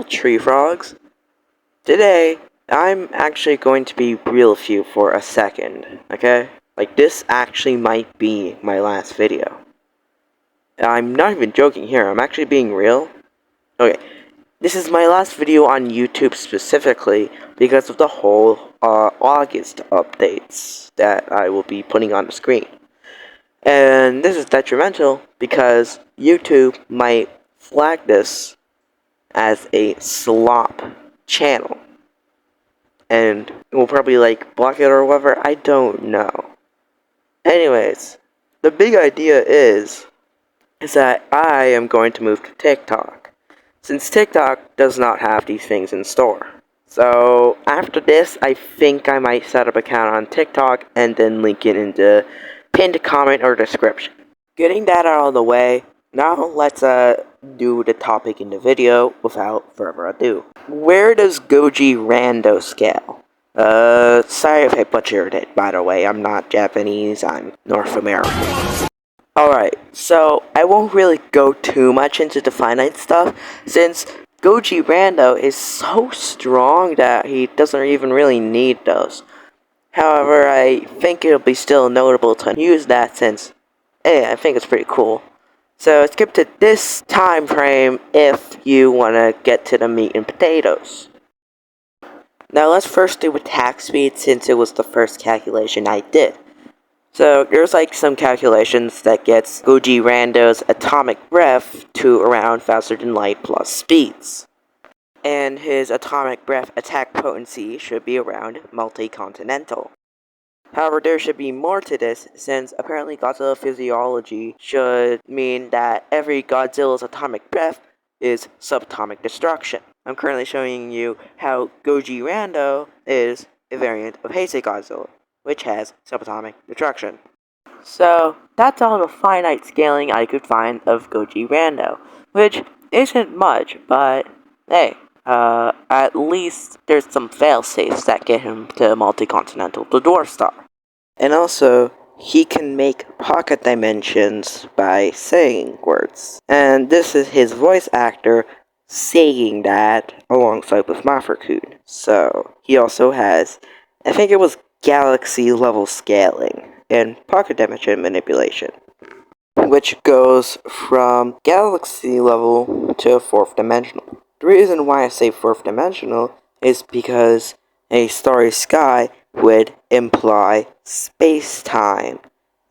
tree frogs. Today, I'm actually going to be real with you for a second, okay? Like, this actually might be my last video. I'm not even joking here, I'm actually being real. Okay, this is my last video on YouTube specifically because of the whole August updates that I will be putting on the screen. And this is detrimental because YouTube might flag this as a slop channel. And we'll probably block it or whatever, I don't know. Anyways, the big idea is that I am going to move to TikTok, since TikTok does not have these things in store. So after this, I think I might set up an account on TikTok and then link it in the pinned comment or description. Getting that out of the way, now let's do the topic in the video without further ado. Where does gojirando scale? Sorry if I butchered it, by the way. I'm not Japanese, I'm North American. Alright, so I won't really go too much into the finite stuff, since gojirando is so strong that he doesn't even really need those. However, I think it'll be still notable to use that since, I think it's pretty cool. So skip to this time frame if you want to get to the meat and potatoes. Now let's first do attack speed since it was the first calculation I did. So there's some calculations that gets gojirando's atomic breath to around faster than light plus speeds. And his atomic breath attack potency should be around multi-continental. However, there should be more to this, since apparently Godzilla physiology should mean that every Godzilla's atomic breath is subatomic destruction. I'm currently showing you how gojirando is a variant of Heisei Godzilla, which has subatomic destruction. So, that's all the finite scaling I could find of gojirando, which isn't much, but hey, at least there's some fail-safes that get him to multi-continental, the Dwarf Star. And also, he can make pocket dimensions by saying words. And this is his voice actor saying that alongside with Mafrakun. So, he also has, I think it was galaxy level scaling and pocket dimension manipulation, which goes from galaxy level to 4th dimensional. The reason why I say 4th dimensional is because a starry sky would imply space-time,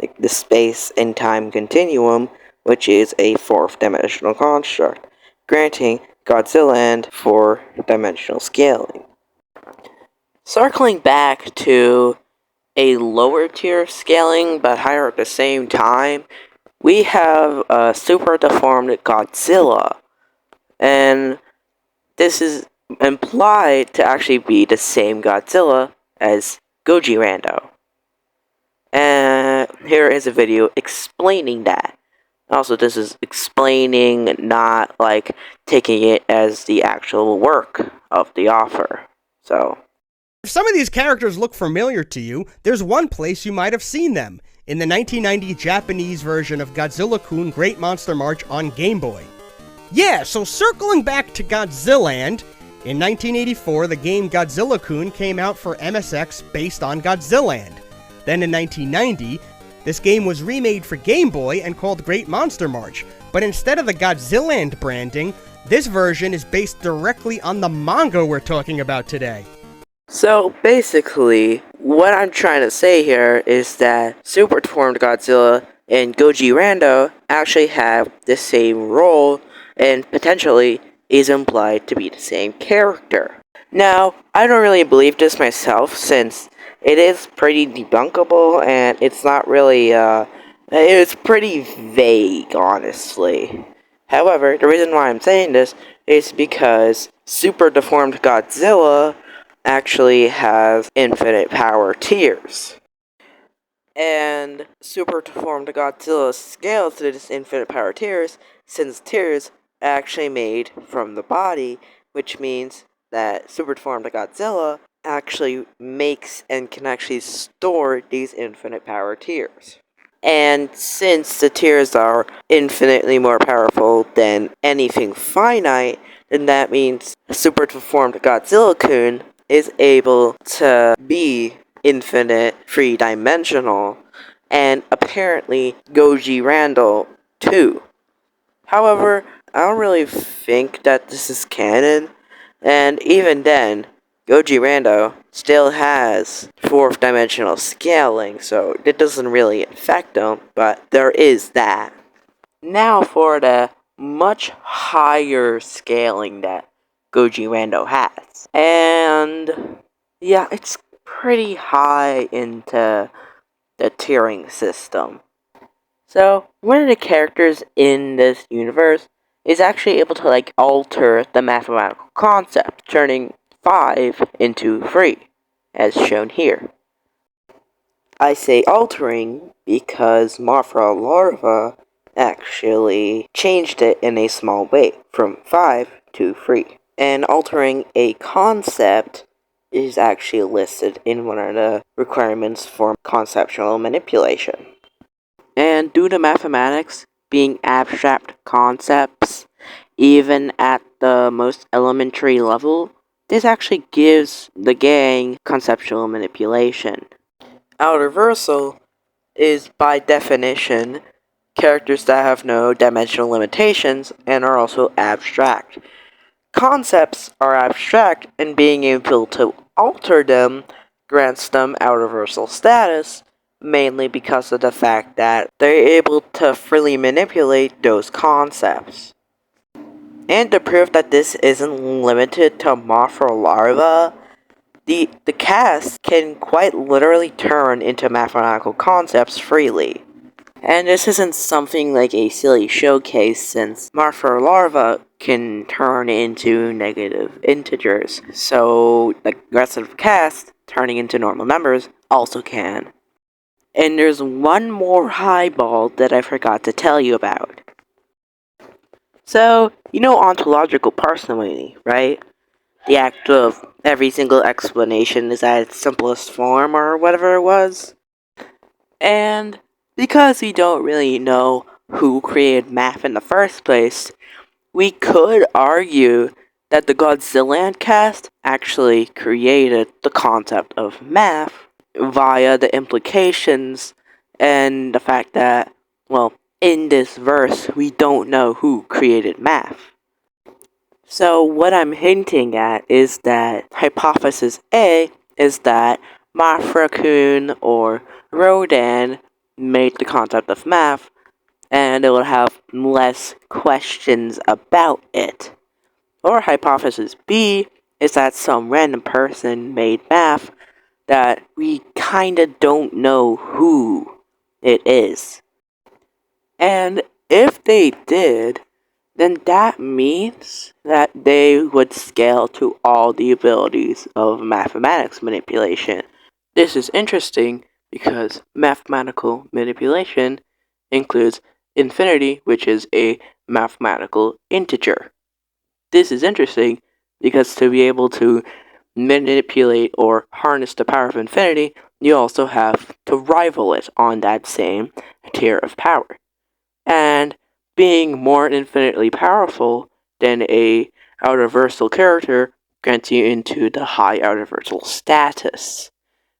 like the space and time continuum, which is a 4th dimensional construct, granting Godzillaland 4-dimensional scaling. Circling back to a lower tier scaling but higher at the same time, we have a super deformed Godzilla, and this is implied to actually be the same Godzilla as gojirando. And here is a video explaining that. Also, this is explaining, not taking it as the actual work of the author. So, if some of these characters look familiar to you, there's one place you might have seen them, in the 1990 Japanese version of Godzilla-kun Great Monster March on Game Boy. Yeah, so circling back to Godzillaland, in 1984 the game Godzilla-kun came out for MSX based on Godzillaland. Then in 1990, this game was remade for Game Boy and called Great Monster March, but instead of the Godzillaland branding, this version is based directly on the manga we're talking about today. So basically, what I'm trying to say here is that Super Deformed Godzilla and gojirando actually have the same role and potentially is implied to be the same character. Now, I don't really believe this myself since it is pretty debunkable and it's not really, it's pretty vague, honestly. However, the reason why I'm saying this is because Super Deformed Godzilla actually has infinite power tiers. And Super Deformed Godzilla scales to this infinite power tiers since tiers are actually made from the body, which means that Super Deformed Godzilla actually makes and can actually store these infinite power tiers. And since the tiers are infinitely more powerful than anything finite, then that means super deformed Godzilla-kun is able to be infinite, three-dimensional, and apparently gojirando too. However, I don't really think that this is canon, and even then, gojirando still has fourth dimensional scaling, so it doesn't really affect them, but there is that. Now for the much higher scaling that gojirando has. And yeah, it's pretty high into the tiering system. So, one of the characters in this universe is actually able to alter the mathematical concept, turning 5 into 3, as shown here. I say altering because Marfa Larva actually changed it in a small way, from 5 to 3. And altering a concept is actually listed in one of the requirements for conceptual manipulation. And due to mathematics being abstract concepts, even at the most elementary level, this actually gives the gang conceptual manipulation. Our reversal is, by definition, characters that have no dimensional limitations and are also abstract. Concepts are abstract, and being able to alter them grants them our reversal status, mainly because of the fact that they're able to freely manipulate those concepts. And to prove that this isn't limited to moth or larva, the cast can quite literally turn into mathematical concepts freely. And this isn't something like a silly showcase, since Marfa larva can turn into negative integers, so the rest of the cast, turning into normal numbers, also can. And there's one more highball that I forgot to tell you about. So, you know ontological parsimony, right? The act of every single explanation is at its simplest form, or whatever it was. And because we don't really know who created math in the first place, we could argue that the Godzilla cast actually created the concept of math via the implications and the fact that, well, in this verse, we don't know who created math. So what I'm hinting at is that hypothesis A is that Mafra-kun or Rodan made the concept of math, and it would have less questions about it. Or hypothesis B is that some random person made math that we kinda don't know who it is. And if they did, then that means that they would scale to all the abilities of mathematics manipulation. This is interesting because mathematical manipulation includes infinity, which is a mathematical integer. This is interesting because to be able to manipulate or harness the power of infinity, you also have to rival it on that same tier of power. And being more infinitely powerful than a out-reversal character grants you into the high out-reversal status,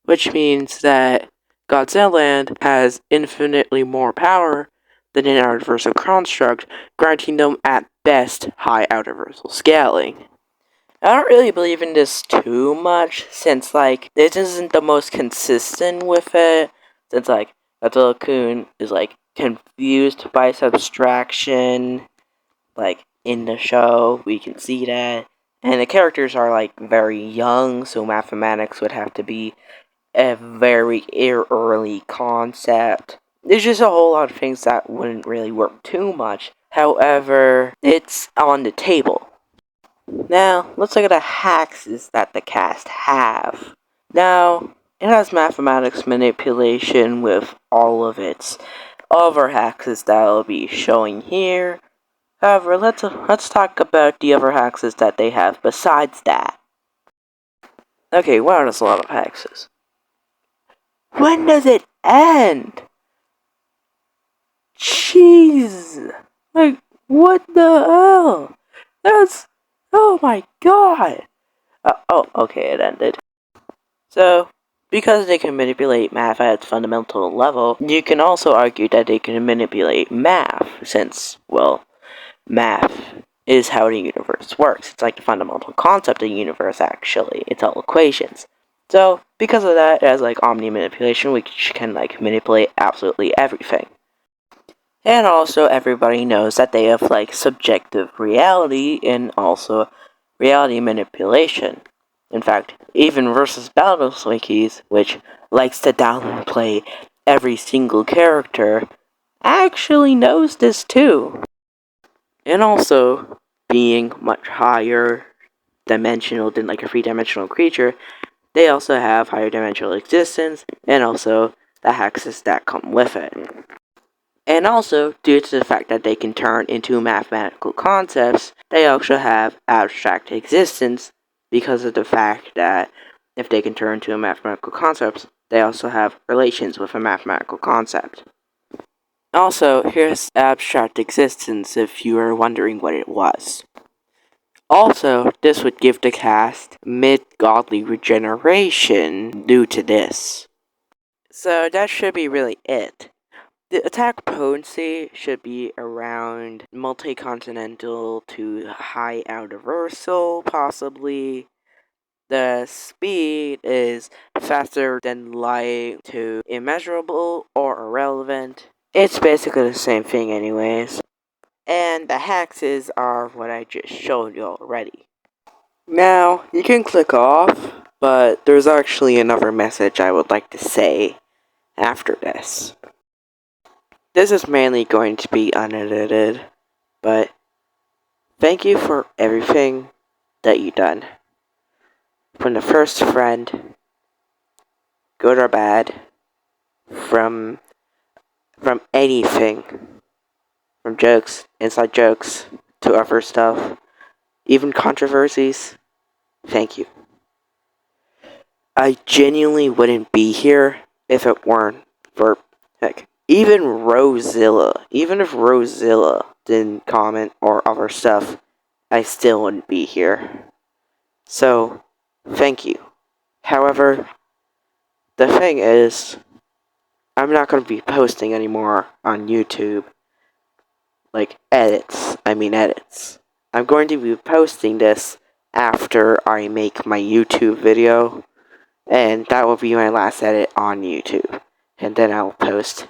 which means that Godzilla has infinitely more power than an out-reversal construct, granting them at best high out-reversal scaling. I don't really believe in this too much, since this isn't the most consistent with it, since Godzilla-kun is confused by subtraction, in the show, we can see that. And the characters are very young, so mathematics would have to be a very early concept. There's just a whole lot of things that wouldn't really work too much. However, it's on the table. Now, let's look at the hacks that the cast have. Now, it has mathematics manipulation with all of its other hacks that I'll be showing here. However, let's talk about the other hacks that they have besides that. Okay, what are a lot of hacks? When does it end? Jeez! Like, what the hell? That's... Oh my god! Okay, it ended. So, because they can manipulate math at its fundamental level, you can also argue that they can manipulate math, since, well, math is how the universe works. It's like the fundamental concept of the universe, actually. It's all equations. So, because of that, as like omni-manipulation, we can like manipulate absolutely everything. And also, everybody knows that they have like subjective reality and also reality manipulation. In fact, even versus Battles Wikis, which likes to downplay every single character, actually knows this too. And also, being much higher dimensional than like a three-dimensional creature, they also have higher dimensional existence and also the hexes that come with it. And also, due to the fact that they can turn into mathematical concepts, they also have abstract existence because of the fact that if they can turn into a mathematical concept, they also have relations with a mathematical concept. Also, here's abstract existence if you are wondering what it was. Also, this would give the cast mid-godly regeneration due to this. So that should be really it. The attack potency should be around multi-continental to high universal, possibly. The speed is faster than light to immeasurable or irrelevant. It's basically the same thing anyways. And the hexes are what I just showed you already. Now, you can click off, but there's actually another message I would like to say after this. This is mainly going to be unedited, but thank you for everything that you've done. From the first friend, good or bad, from anything, from jokes, inside jokes, to other stuff, even controversies, thank you. I genuinely wouldn't be here if it weren't for, heck, even Rosilla. Even if Rosilla didn't comment or other stuff, I still wouldn't be here. So, thank you. However, the thing is, I'm not going to be posting anymore on YouTube. Like, edits. I'm going to be posting this after I make my YouTube video. And that will be my last edit on YouTube. And then I'll post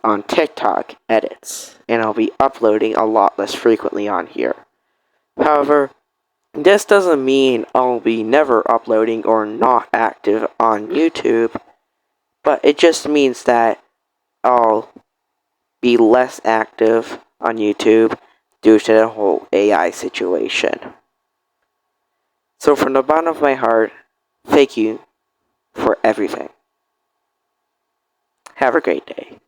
on TikTok edits. And I'll be uploading a lot less frequently on here. However, this doesn't mean I'll be never uploading or not active on YouTube. But it just means that I'll be less active on YouTube due to the whole AI situation. So from the bottom of my heart, thank you for everything. Have a great day.